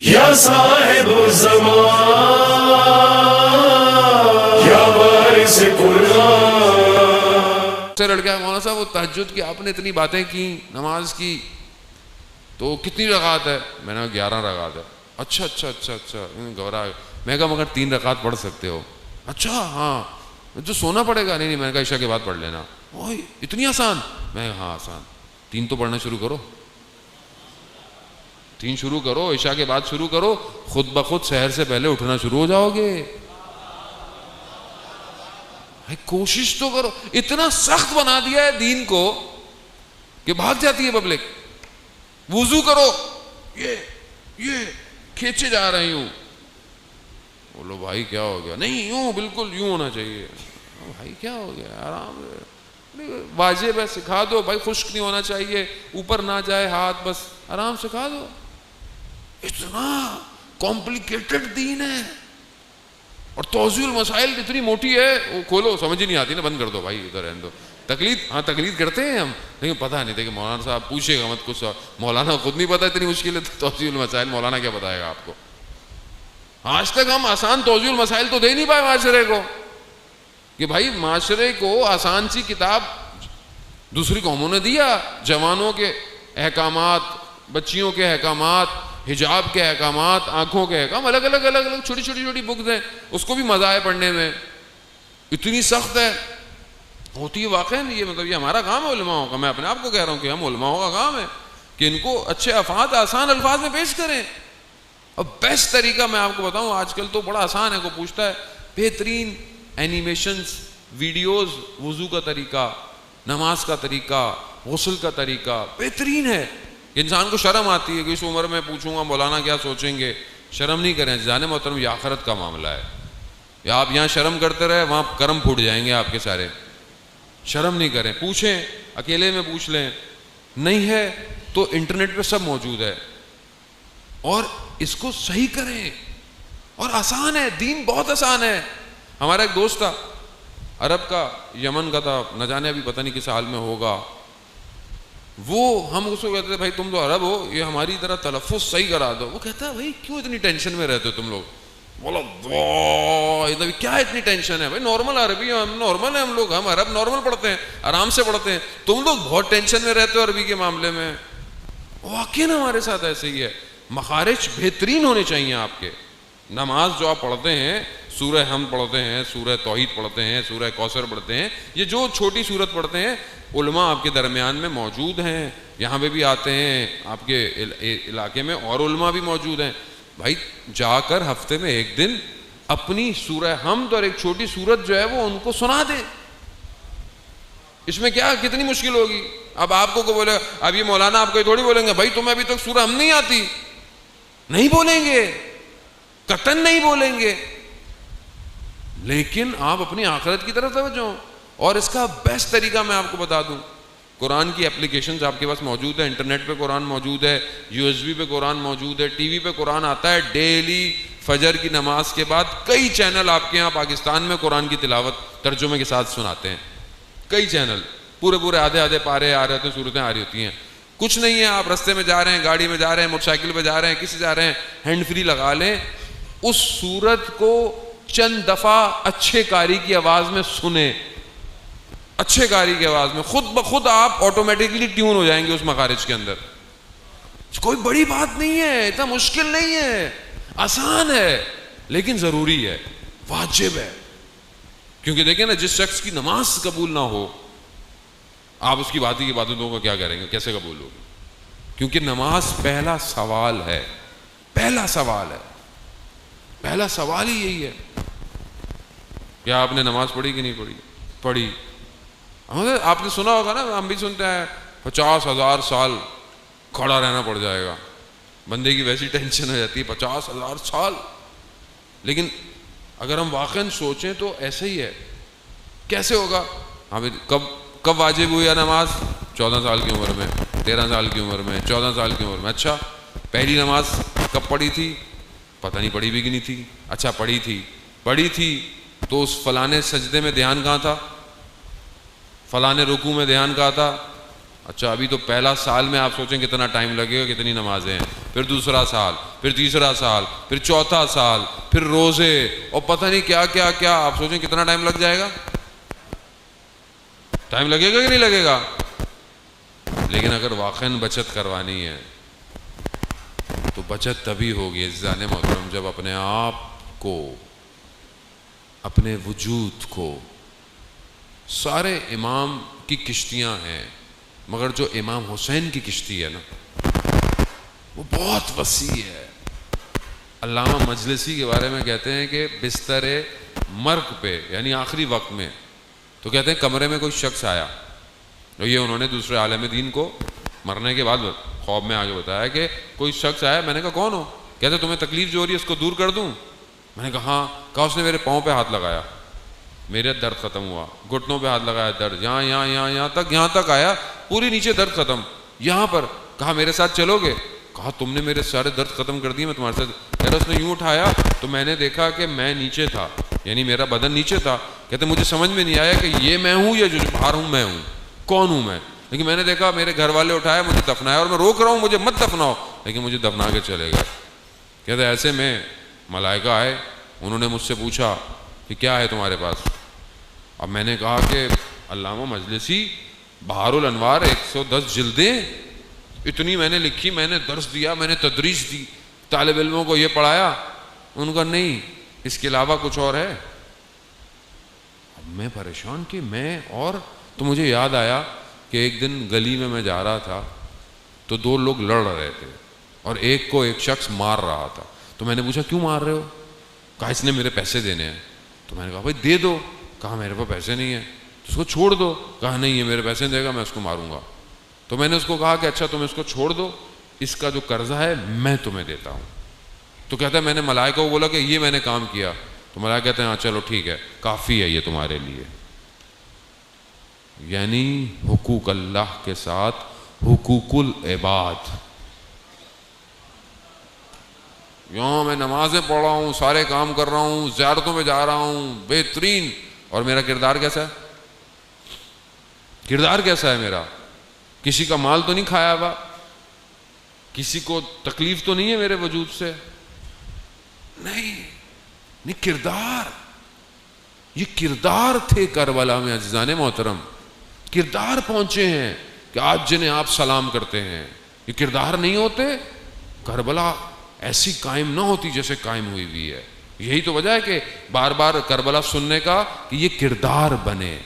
یا صاحب الزمان یا وارث قرآن. سے لڑکا مولانا صاحب وہ تہجد کی آپ نے اتنی باتیں کی، نماز کی، تو کتنی رکعت ہے؟ میں نے کہا 11 رکعت ہے. اچھا گھبرا. میں کہا مگر 3 رکعت پڑھ سکتے ہو؟ اچھا ہاں. جو سونا پڑے گا؟ نہیں میں نے کہا عشاء کے بعد پڑھ لینا. اوہ اتنی آسان؟ میں ہاں آسان. 3 تو پڑھنا شروع کرو، 3 شروع کرو، عشاء کے بعد شروع کرو، خود بخود سحر سے پہلے اٹھنا شروع ہو جاؤ گے. کوشش تو کرو. اتنا سخت بنا دیا ہے دین کو کہ بھاگ جاتی ہے پبلک. وضو کرو، یہ کھینچے جا رہی ہوں. بولو بھائی کیا ہو گیا؟ نہیں یوں بالکل یوں ہونا چاہیے. بھائی کیا ہو گیا؟ آرام سے واجب ہے، سکھا دو بھائی. خشک نہیں ہونا چاہیے، اوپر نہ جائے ہاتھ، بس آرام سکھا دو. اتنا کمپلیکیٹڈ دین ہے اور توضیح المسائل اتنی موٹی ہے. وہ کھولو سمجھ ہی نہیں آتی نا، بند کر دو بھائی، ادھر رہنے دو. تقلید، ہاں تقلید کرتے ہیں ہم، لیکن پتہ نہیں تھا کہ مولانا صاحب پوچھے گا مت کچھ. مولانا خود نہیں پتا اتنی مشکل ہے توضیح المسائل، مولانا کیا بتائے گا آپ کو. آج تک ہم آسان توضیح المسائل تو دے نہیں پائے معاشرے کو، کہ بھائی معاشرے کو آسان سی کتاب دوسری قوموں نے دیا. جوانوں کے احکامات، بچیوں کے احکامات، حجاب کے احکامات، آنکھوں کے احکام، الگ الگ چھوٹی چھوٹی بکس ہیں. اس کو بھی مزہ ہے پڑھنے میں. اتنی سخت ہے ہوتی ہے واقعی. یہ مطلب یہ ہمارا کام ہے علماؤں کا. میں اپنے آپ کو کہہ رہا ہوں کہ ہم علماؤں کا کام ہے کہ ان کو اچھے افاد آسان الفاظ میں پیش کریں. اب بیسٹ طریقہ میں آپ کو بتاؤں، آج کل تو بڑا آسان ہے. کو پوچھتا ہے بہترین اینیمیشنز، ویڈیوز، وضو کا طریقہ، نماز کا طریقہ، غسل کا طریقہ بہترین ہے. انسان کو شرم آتی ہے کہ اس عمر میں پوچھوں گا مولانا کیا سوچیں گے. شرم نہیں کریں جانے محترم، یہ آخرت کا معاملہ ہے. یا آپ یہاں شرم کرتے رہے وہاں کرم پھوٹ جائیں گے آپ کے سارے. شرم نہیں کریں، پوچھیں، اکیلے میں پوچھ لیں. نہیں ہے تو انٹرنیٹ پہ سب موجود ہے، اور اس کو صحیح کریں. اور آسان ہے، دین بہت آسان ہے. ہمارا ایک دوست تھا عرب کا، یمن کا تھا، نہ جانے ابھی پتہ نہیں کس حال میں ہوگا. وہ ہم اس کو کہتے تھے بھائی تم تو عرب ہو، یہ ہماری طرح تلفظ صحیح کرا دو. وہ کہتا ہے بھائی کیوں اتنی ٹینشن میں رہتے ہو تم لوگ؟ بولا کیا اتنی ٹینشن ہے بھائی؟ نارمل عربی ہم نارمل ہیں، ہم لوگ، ہم عرب نارمل پڑھتے ہیں، آرام سے پڑھتے ہیں. تم لوگ بہت ٹینشن میں رہتے ہو عربی کے معاملے میں. واقعی ہمارے ساتھ ایسے ہی ہے. مخارج بہترین ہونے چاہیے آپ کے. نماز جو آپ پڑھتے ہیں، سورہ حمد پڑھتے ہیں، سورہ توحید پڑھتے ہیں، سورہ کوثر پڑھتے ہیں، یہ جو چھوٹی سورت پڑھتے ہیں، علماء آپ کے درمیان میں موجود ہیں. یہاں پہ بھی آتے ہیں آپ کے علاقے میں، اور علماء بھی موجود ہیں. بھائی جا کر ہفتے میں ایک دن اپنی سورہ حمد اور ایک چھوٹی سورت جو ہے وہ ان کو سنا دیں. اس میں کیا کتنی مشکل ہوگی؟ اب آپ کو بولے، اب یہ مولانا آپ کو تھوڑی بولیں گے بھائی تمہیں ابھی تک سورہ حمد نہیں آتی. نہیں بولیں گے، قطعاً نہیں بولیں گے. لیکن آپ اپنی آخرت کی طرف توجہ ہوں. اور اس کا بیسٹ طریقہ میں آپ کو بتا دوں، قرآن کی اپلیکیشنز آپ کے پاس موجود ہے. انٹرنیٹ پہ قرآن موجود ہے، USB پہ قرآن موجود ہے، ٹی وی پہ قرآن آتا ہے. ڈیلی فجر کی نماز کے بعد کئی چینل آپ کے یہاں پاکستان میں قرآن کی تلاوت ترجمے کے ساتھ سناتے ہیں. کئی چینل پورے آدھے پارے آ رہے ہوتے ہیں، صورتیں آ رہی ہوتی ہیں. کچھ نہیں ہے، آپ رستے میں جا رہے ہیں، گاڑی میں جا رہے ہیں، موٹر سائیکل پہ جا رہے ہیں، کسی جا رہے ہیں، ہینڈ فری لگا لیں، اس سورت کو چند دفعہ اچھے قاری کی آواز میں سنیں. اچھے قاری کی آواز میں خود بخود آپ آٹومیٹکلی ٹیون ہو جائیں گے اس مخارج کے اندر. کوئی بڑی بات نہیں ہے، اتنا مشکل نہیں ہے، آسان ہے، لیکن ضروری ہے، واجب ہے. کیونکہ دیکھیں نا، جس شخص کی نماز قبول نہ ہو، آپ اس کی باتیں کو کیا کریں گے؟ کیسے قبول ہوگی؟ کیونکہ نماز پہلا سوال ہے. پہلا سوال ہی یہی ہے. کیا آپ نے نماز پڑھی کہ نہیں پڑھی؟ پڑھی. آپ نے سنا ہوگا نا، ہم بھی سنتے ہیں 50,000 سال کھڑا رہنا پڑ جائے گا. بندے کی ویسی ٹینشن ہو جاتی ہے 50,000 سال. لیکن اگر ہم واقعاً سوچیں تو ایسے ہی ہے. کیسے ہوگا؟ کب واجب ہوئی ہے نماز؟ 14 سال کی عمر میں، 13 سال کی عمر میں، 14 سال کی عمر میں. اچھا پہلی نماز کب پڑھی تھی؟ پتہ نہیں پڑھی بھی کہ نہیں تھی. اچھا پڑھی تھی تو اس فلانے سجدے میں دھیان کہاں تھا؟ فلانے رکوع میں دھیان کہاں تھا؟ اچھا ابھی تو پہلا سال میں آپ سوچیں کتنا ٹائم لگے گا, کتنی نمازیں ہیں, پھر دوسرا سال, پھر تیسرا سال, پھر چوتھا سال, پھر روزے اور پتہ نہیں کیا کیا کیا. آپ سوچیں کتنا ٹائم لگ جائے گا. ٹائم لگے گا کہ نہیں لگے گا؟ لیکن اگر واقعاً بچت کروانی ہے تو بچت تبھی ہوگی عزیزان محترم جب اپنے آپ کو, اپنے وجود کو, سارے امام کی کشتیاں ہیں مگر جو امام حسین کی کشتی ہے نا وہ بہت وسیع ہے. علامہ مجلسی کے بارے میں کہتے ہیں کہ بستر مرگ پہ یعنی آخری وقت میں تو کہتے ہیں کمرے میں کوئی شخص آیا, اور یہ انہوں نے دوسرے عالم دین کو مرنے کے بعد خواب میں آگے بتایا کہ کوئی شخص آیا. میں نے کہا کون ہو؟ کہتے تمہیں تکلیف جو ہو رہی ہے اس کو دور کر دوں؟ میں نے کہا ہاں. کہا اس نے میرے پاؤں پہ ہاتھ لگایا, میرے درد ختم ہوا. گھٹنوں پہ ہاتھ لگایا, درد یہاں یہاں یہاں یہاں تک آیا, پوری نیچے درد ختم یہاں پر. کہا میرے ساتھ چلو گے؟ کہا تم نے میرے سارے درد ختم کر دیے, میں تمہارے ساتھ. کہہ رہا اس نے یوں اٹھایا تو میں نے دیکھا کہ میں نیچے تھا, یعنی میرا بدن نیچے تھا. کہتے مجھے سمجھ میں نہیں آیا کہ یہ میں ہوں یا جو باہر ہوں میں ہوں, کون ہوں میں. لیکن میں نے دیکھا میرے گھر والے اٹھایا, مجھے دفنایا, اور میں روک رہا ہوں مجھے مت دفناؤ, لیکن مجھے دفنا کے چلے گئے. کہتے ایسے میں ملائکہ آئے, انہوں نے مجھ سے پوچھا کہ کیا ہے تمہارے پاس. اب میں نے کہا کہ علامہ مجلسی بحار الانوار 110 جلدیں اتنی میں نے لکھی, میں نے درس دیا, میں نے تدریس دی, طالب علموں کو یہ پڑھایا. ان کا نہیں, اس کے علاوہ کچھ اور ہے. اب میں پریشان کہ میں, اور تو مجھے یاد آیا کہ ایک دن گلی میں جا رہا تھا تو دو لوگ لڑ رہے تھے اور ایک کو ایک شخص مار رہا تھا. تو میں نے پوچھا کیوں مار رہے ہو؟ کہا اس نے میرے پیسے دینے ہیں. تو میں نے کہا بھائی دے دو. کہا میرے پاس پیسے نہیں ہیں. اس کو چھوڑ دو. کہا نہیں یہ میرے پیسے دے گا, میں اس کو ماروں گا. تو میں نے اس کو کہا کہ اچھا تم اس کو چھوڑ دو, اس کا جو قرضہ ہے میں تمہیں دیتا ہوں. تو کہتا ہے میں نے ملائکہ کو بولا کہ یہ میں نے کام کیا. تو ملائکہ کہتے ہیں ہاں چلو ٹھیک ہے, کافی ہے یہ تمہارے لیے. یعنی حقوق اللہ کے ساتھ حقوق العباد. یہاں میں نمازیں پڑھ رہا ہوں, سارے کام کر رہا ہوں, زیارتوں پہ جا رہا ہوں, بہترین, اور میرا کردار کیسا ہے؟ کردار کیسا ہے میرا؟ کسی کا مال تو نہیں کھایا ہوا, کسی کو تکلیف تو نہیں ہے میرے وجود سے, نہیں کردار. یہ کردار تھے کربلا میں عزیزان محترم, کردار پہنچے ہیں کہ آج جنہیں آپ سلام کرتے ہیں یہ کردار نہیں ہوتے, کربلا ایسی قائم نہ ہوتی جیسے قائم ہوئی ہے. یہی تو وجہ ہے کہ بار بار کربلا سننے کا کہ یہ کردار بنے.